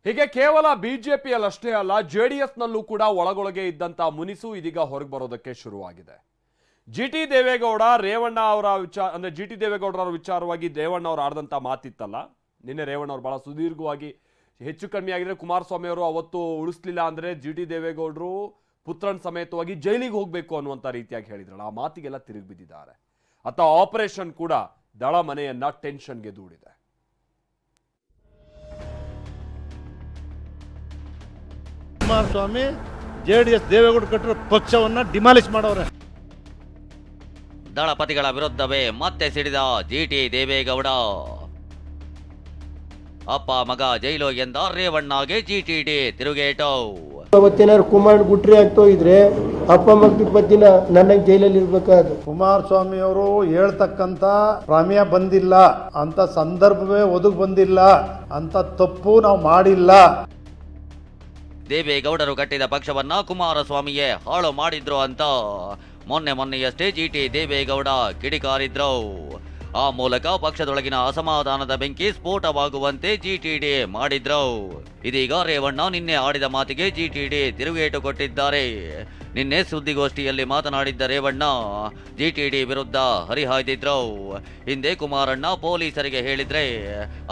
ಹೀಗೆ ಕೇವಲ ಬಿಜೆಪಿಯಲ್ಲಷ್ಟೇ ಅಲ್ಲ ಜೆಡಿಎಸ್ನಲ್ಲೂ ಕೂಡ ಒಳಗೊಳಗೆ ಇದ್ದಂತ ಮುನಿಸು ಇದೀಗ ಹೊರಗೆ ಬರೋದಕ್ಕೆ ಶುರುವಾಗಿದೆ. ಜಿಟಿ ದೇವೇಗೌಡ ರೇವಣ್ಣ ಅವರ ಅಂದ್ರೆ ಜಿಟಿ ದೇವೇಗೌಡರ ವಿಚಾರವಾಗಿ ರೇವಣ್ಣ ಅವರು ಆಡಿದಂತ ಮಾತಿತ್ತಲ್ಲ, ನಿನ್ನೆ ರೇವಣ್ಣ ಅವರು ಬಹಳ ಸುದೀರ್ಘವಾಗಿ ಹೆಚ್ಚು ಕಡಿಮೆ ಆಗಿದ್ರೆ ಕುಮಾರಸ್ವಾಮಿ ಅವರು ಅವತ್ತು ಉಳಿಸ್ಲಿಲ್ಲ ಅಂದ್ರೆ ಜಿಟಿ ದೇವೇಗೌಡರು ಪುತ್ರನ್ ಸಮೇತವಾಗಿ ಜೈಲಿಗೆ ಹೋಗ್ಬೇಕು ಅನ್ನುವಂತ ರೀತಿಯಾಗಿ ಹೇಳಿದ್ರಲ್ಲ, ಆ ಮಾತಿಗೆಲ್ಲ ತಿರುಗಿ ಬಿದ್ದಿದ್ದಾರೆ. ಅತ್ತ ಆಪರೇಷನ್ ಕೂಡ ದಳ ಮನೆಯನ್ನ ಟೆನ್ಷನ್ಗೆ ದೂಡಿದೆ. ಕುಮಾರಸ್ವಾಮಿ ಜೆಡಿಎಸ್ ದೇವೇಗೌಡ ಕಟ್ಟಿರೋ ಪಕ್ಷವನ್ನ ಡಿಮಾಲಿಷ್ ಮಾಡವ್ರೆ. ದಳಪತಿಗಳ ವಿರುದ್ಧವೇ ಮತ್ತೆ ಸಿಡಿದ ಜಿಟಿ ದೇವೇಗೌಡ. ಅಪ್ಪ ಮಗ ಜೈಲು ಎಂದ ರೇವಣ್ಣಗೆ ಜಿಟಿಡಿ ತಿರುಗೇಟು. ಅವತ್ತೇನಾದ್ರು ಕುಮಾರ್ ಗುಟ್ರಿ ಆಗ್ತೋ ಇದ್ರೆ ಅಪ್ಪ ಮಗ 20 ದಿನ ನನ್ನ ಜೈಲಲ್ಲಿ ಇರ್ಬೇಕಾದ್ರು. ಕುಮಾರಸ್ವಾಮಿ ಅವರು ಹೇಳ್ತಕ್ಕಂತ ಪ್ರಮೇಯ ಬಂದಿಲ್ಲ ಅಂತ ಸಂದರ್ಭವೇ ಒದಗಿ ಬಂದಿಲ್ಲ ಅಂತ ತಪ್ಪು ನಾವು ಮಾಡಿಲ್ಲ. ದೇವೇಗೌಡರು ಕಟ್ಟಿದ ಪಕ್ಷವನ್ನ ಕುಮಾರಸ್ವಾಮಿಯೇ ಹಾಳು ಮಾಡಿದ್ರು ಅಂತ ಮೊನ್ನೆಯಷ್ಟೇ ಜಿಟಿ ದೇವೇಗೌಡ ಕಿಡಿಕಾರಿದ್ರು. ಆ ಮೂಲಕ ಪಕ್ಷದೊಳಗಿನ ಅಸಮಾಧಾನದ ಬೆಂಕಿ ಸ್ಫೋಟವಾಗುವಂತೆ ಜಿಟಿಡಿ ಮಾಡಿದ್ರು. ಇದೀಗ ರೇವಣ್ಣ ನಿನ್ನೆ ಆಡಿದ ಮಾತಿಗೆ ಜಿಟಿಡಿ ತಿರುಗೇಟು ಕೊಟ್ಟಿದ್ದಾರೆ. ನಿನ್ನೆ ಸುದ್ದಿಗೋಷ್ಠಿಯಲ್ಲಿ ಮಾತನಾಡಿದ್ದ ರೇವಣ್ಣ ಜಿಟಿಡಿ ವಿರುದ್ಧ ಹರಿಹಾಯ್ದಿದ್ರು. ಹಿಂದೆ ಕುಮಾರಣ್ಣ ಪೊಲೀಸರಿಗೆ ಹೇಳಿದ್ರೆ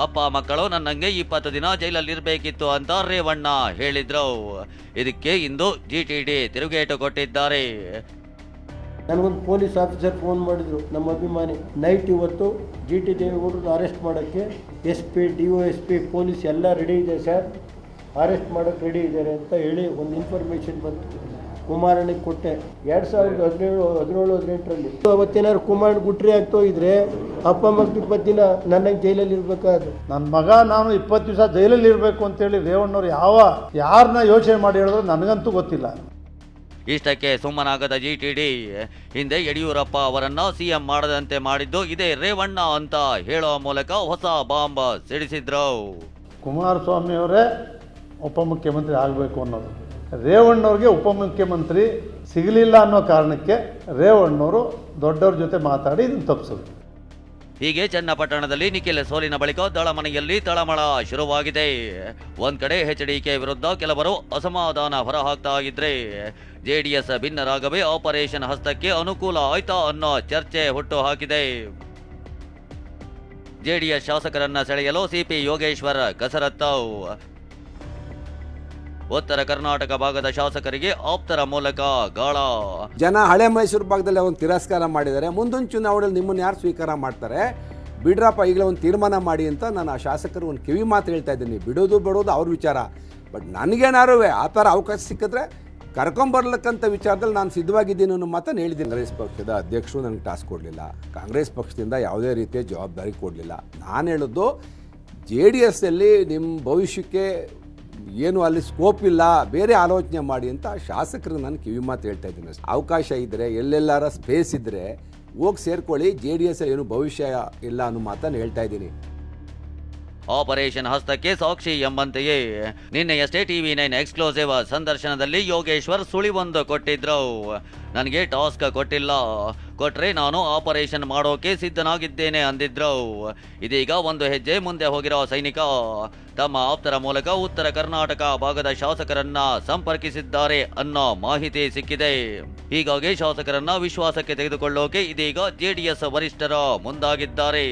ಅಪ್ಪ ಮಕ್ಕಳು ನನ್ನಂಗೆ 20 ದಿನ ಜೈಲಲ್ಲಿರ್ಬೇಕಿತ್ತು ಅಂತ ರೇವಣ್ಣ ಹೇಳಿದ್ರು. ಇದಕ್ಕೆ ಇಂದು ಜಿಟಿಡಿ ತಿರುಗೇಟು ಕೊಟ್ಟಿದ್ದಾರೆ. ನನಗೊಂದು ಪೊಲೀಸ್ ಆಫೀಸರ್ ಫೋನ್ ಮಾಡಿದ್ರು, ನಮ್ಮ ಅಭಿಮಾನಿ. ನೈಟ್ ಇವತ್ತು ಜಿಟಿ ದೇವೇಗೌಡರನ್ನ ಅರೆಸ್ಟ್ ಮಾಡೋಕ್ಕೆ SP DOSP ಪೊಲೀಸ್ ಎಲ್ಲ ರೆಡಿ ಇದೆ ಸರ್, ಅರೆಸ್ಟ್ ಮಾಡೋಕ್ಕೆ ರೆಡಿ ಇದ್ದಾರೆ ಅಂತ ಹೇಳಿ ಒಂದು ಇನ್ಫಾರ್ಮೇಷನ್ ಬಂತು. ಕುಮಾರನಿಗೆ ಕೊಟ್ಟೆ 2017-18ರಲ್ಲಿ. ಅವತ್ತೇನಾದ್ರು ಕುಮಾರ್ ಗುಟ್ರಿ ಆಗ್ತೋ ಇದ್ರೆ ಅಪ್ಪ ಮಗ 20 ದಿನ ನನ್ನ ಜೈಲಲ್ಲಿ ಇರ್ಬೇಕಾದ್ರು. ನನ್ನ ಮಗ ನಾನು 20 ದಿವಸ ಜೈಲಲ್ಲಿ ಇರಬೇಕು ಅಂತೇಳಿ ರೇವಣ್ಣವ್ರು ಯಾರನ್ನ ಯೋಚನೆ ಮಾಡಿ ಹೇಳಿದ್ರು ನನಗಂತೂ ಗೊತ್ತಿಲ್ಲ. ಇಷ್ಟಕ್ಕೆ ಸುಮ್ಮನಾಗದ ಜಿಟಿಡಿ ಹಿಂದೆ ಯಡಿಯೂರಪ್ಪ ಅವರನ್ನ ಸಿಎಂ ಮಾಡದಂತೆ ಮಾಡಿದ್ದು ಇದೇ ರೇವಣ್ಣ ಅಂತ ಹೇಳೋ ಮೂಲಕ ಹೊಸ ಬಾಂಬ್ ಸಿಡಿಸಿದ್ರು. ಕುಮಾರಸ್ವಾಮಿ ಅವರೇ ಉಪಮುಖ್ಯಮಂತ್ರಿ ಆಗಬೇಕು ಅನ್ನೋದು, ರೇವಣ್ಣವ್ರಿಗೆ ಉಪಮುಖ್ಯಮಂತ್ರಿ ಸಿಗಲಿಲ್ಲ ಅನ್ನೋ ಕಾರಣಕ್ಕೆ ರೇವಣ್ಣವರು ದೊಡ್ಡವ್ರ ಜೊತೆ ಮಾತಾಡಿ ಇದನ್ನು ತಪ್ಪಿಸಿದ್ರು. ಹೀಗೆ ಚನ್ನಪಟ್ಟಣದಲ್ಲಿ ನಿಖಿಲ್ ಸೋಲಿನ ಬಳಿಕ ದಳಮನೆಯಲ್ಲಿ ತಳಮಳ ಶುರುವಾಗಿದೆ. ಒಂದ್ ಕಡೆ HDK ವಿರುದ್ಧ ಕೆಲವರು ಅಸಮಾಧಾನ ಹೊರಹಾಕ್ತಾ ಇದ್ರೆ ಜೆಡಿಎಸ್ ಭಿನ್ನರಾಗವೇ ಆಪರೇಷನ್ ಹಸ್ತಕ್ಕೆ ಅನುಕೂಲ ಆಯ್ತಾ ಅನ್ನೋ ಚರ್ಚೆ ಹುಟ್ಟು ಹಾಕಿದೆ. ಜೆಡಿಎಸ್ ಶಾಸಕರನ್ನ ಸೆಳೆಯಲು ಸಿಪಿ ಯೋಗೇಶ್ವರ್ ಕಸರತ್ತು. ಉತ್ತರ ಕರ್ನಾಟಕ ಭಾಗದ ಶಾಸಕರಿಗೆ ಆಪ್ತರ ಮೂಲಕ ಗಾಳ. ಜನ ಹಳೆ ಮೈಸೂರು ಭಾಗದಲ್ಲಿ ಒಂದು ತಿರಸ್ಕಾರ ಮಾಡಿದ್ದಾರೆ. ಮುಂದೊಂದು ಚುನಾವಣೆಯಲ್ಲಿ ನಿಮ್ಮನ್ನು ಯಾರು ಸ್ವೀಕಾರ ಮಾಡ್ತಾರೆ ಬಿಡ್ರಪ್ಪ, ಈಗಲೇ ಒಂದು ತೀರ್ಮಾನ ಮಾಡಿ ಅಂತ ನಾನು ಆ ಶಾಸಕರು ಒಂದು ಕಿವಿ ಮಾತು ಹೇಳ್ತಾ ಇದ್ದೀನಿ. ಬಿಡೋದು ಅವ್ರ ವಿಚಾರ, ಬಟ್ ನನಗೇನಾರು ಆ ಥರ ಅವಕಾಶ ಸಿಕ್ಕಿದ್ರೆ ಕರ್ಕೊಂಬರ್ಲಿಕ್ಕಂಥ ವಿಚಾರದಲ್ಲಿ ನಾನು ಸಿದ್ಧವಾಗಿದ್ದೀನಿ ಅನ್ನೋ ಮಾತನ್ನು ಹೇಳಿದ್ದೀನಿ. ಕಾಂಗ್ರೆಸ್ ಪಕ್ಷದ ಅಧ್ಯಕ್ಷರು ನನಗೆ ಟಾಸ್ಕ್ ಕೊಡಲಿಲ್ಲ, ಕಾಂಗ್ರೆಸ್ ಪಕ್ಷದಿಂದ ಯಾವುದೇ ರೀತಿಯ ಜವಾಬ್ದಾರಿ ಕೊಡಲಿಲ್ಲ. ನಾನು ಹೇಳೋದು JDSಲ್ಲಿ ನಿಮ್ಮ ಭವಿಷ್ಯಕ್ಕೆ ಏನು ಅಲ್ಲಿ ಸ್ಕೋಪ್ ಇಲ್ಲ, ಬೇರೆ ಆಲೋಚನೆ ಮಾಡಿ ಅಂತ ಶಾಸಕರಿಗೆ ನಾನು ಕಿವಿ ಮಾತು ಹೇಳ್ತಾ ಇದ್ದೀನಿ. ಅವಕಾಶ ಇದ್ದರೆ ಎಲ್ಲೆಲ್ಲಾರ ಸ್ಪೇಸ್ ಇದ್ದರೆ ಹೋಗಿ ಸೇರ್ಕೊಳ್ಳಿ, JDS ಏನು ಭವಿಷ್ಯ ಇಲ್ಲ ಅನ್ನೋ ಮಾತನ್ನು ಹೇಳ್ತಾ ಇದ್ದೀನಿ. ಆಪರೇಷನ್ ಹಸ್ತಕ್ಕೆ ಸಾಕ್ಷಿ ಎಂಬಂತೆಯೇ ನಿನ್ನೆಯಷ್ಟೇ TV9 ಎಕ್ಸ್ಕ್ಲೂಸಿವ್ ಸಂದರ್ಶನದಲ್ಲಿ ಯೋಗೇಶ್ವರ್ ಸುಳಿವೊಂದು ಕೊಟ್ಟಿದ್ರು. ನನಗೆ ಟಾಸ್ಕ್ ಕೊಟ್ಟಿಲ್ಲ, ಕೊಟ್ರೆ ನಾನು ಆಪರೇಷನ್ ಮಾಡೋಕೆ ಸಿದ್ಧನಾಗಿದ್ದೇನೆ ಅಂದಿದ್ರು. ಇದೀಗ ಒಂದು ಹೆಜ್ಜೆ ಮುಂದೆ ಹೋಗಿರೋ ಸೈನಿಕ ತಮ್ಮ ಆಪ್ತರ ಮೂಲಕ ಉತ್ತರ ಕರ್ನಾಟಕ ಭಾಗದ ಶಾಸಕರನ್ನ ಸಂಪರ್ಕಿಸಿದ್ದಾರೆ ಅನ್ನೋ ಮಾಹಿತಿ ಸಿಕ್ಕಿದೆ. ಹೀಗಾಗಿ ಶಾಸಕರನ್ನ ವಿಶ್ವಾಸಕ್ಕೆ ತೆಗೆದುಕೊಳ್ಳೋಕೆ ಇದೀಗ JDS ವರಿಷ್ಠರು ಮುಂದಾಗಿದ್ದಾರೆ.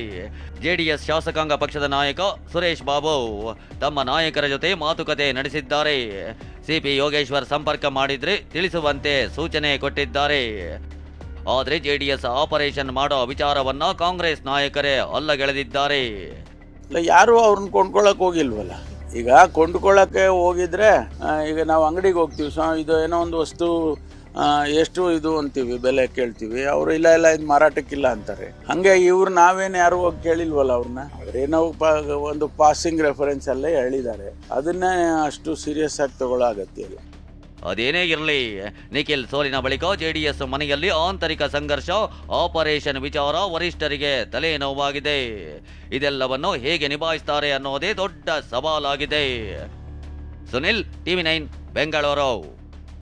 JDS ಶಾಸಕಾಂಗ ಪಕ್ಷದ ನಾಯಕ ಸುರೇಶ್ ಬಾಬು ತಮ್ಮ ನಾಯಕರ ಜೊತೆ ಮಾತುಕತೆ ನಡೆಸಿದ್ದಾರೆ. ಸಿಪಿ ಯೋಗೇಶ್ವರ್ ಸಂಪರ್ಕ ಮಾಡಿದ್ರೆ ತಿಳಿಸುವಂತೆ ಸೂಚನೆ ಕೊಟ್ಟಿದ್ದಾರೆ. ಆದರೆ JDS ಆಪರೇಷನ್ ಮಾಡೋ ವಿಚಾರವನ್ನ ಕಾಂಗ್ರೆಸ್ ನಾಯಕರೇ ಅಲ್ಲಗೆಳೆದಿದ್ದಾರೆ. ಯಾರು ಅವ್ರನ್ನ ಕೊಂಡ್ಕೊಳ್ಳೋಕೆ ಹೋಗಿಲ್ವಲ್ಲ. ಈಗ ಕೊಂಡ್ಕೊಳ್ಳೋಕ್ಕೆ ಹೋಗಿದ್ರೆ ಈಗ ನಾವು ಅಂಗಡಿಗೆ ಹೋಗ್ತೀವಿ, ಇದು ಏನೋ ಒಂದು ವಸ್ತು ಎಷ್ಟು ಇದು ಅಂತೀವಿ, ಬೆಲೆ ಕೇಳ್ತೀವಿ, ಅವರು ಇಲ್ಲ ಇದು ಮಾರಾಟಕ್ಕಿಲ್ಲ ಅಂತಾರೆ. ಹಾಗೆ ಇವ್ರು ನಾವೇನು ಯಾರು ಹೋಗಿ ಕೇಳಿಲ್ವಲ್ಲ ಅವ್ರನ್ನ. ಅವ್ರೇನೋ ಒಂದು ಪಾಸಿಂಗ್ ರೆಫರೆನ್ಸ್ ಅಲ್ಲೇ ಹೇಳಿದ್ದಾರೆ, ಅದನ್ನೇ ಅಷ್ಟು ಸೀರಿಯಸ್ ಆಗಿ ತಗೊಳ್ಳೋ ಅಗತ್ಯ ಇಲ್ಲ. ಅದೇನೇ ಇರಲಿ, ನಿಖಿಲ್ ಸೋಲಿನ ಬಳಿಕ JDS ಮನೆಯಲ್ಲಿ ಆಂತರಿಕ ಸಂಘರ್ಷ, ಆಪರೇಷನ್ ವಿಚಾರ ವರಿಷ್ಠರಿಗೆ ತಲೆನೋವಾಗಿದೆ. ಇದೆಲ್ಲವನ್ನು ಹೇಗೆ ನಿಭಾಯಿಸ್ತಾರೆ ಅನ್ನೋದೇ ದೊಡ್ಡ ಸವಾಲಾಗಿದೆ. ಸುನಿಲ್, TV9 ಬೆಂಗಳೂರು.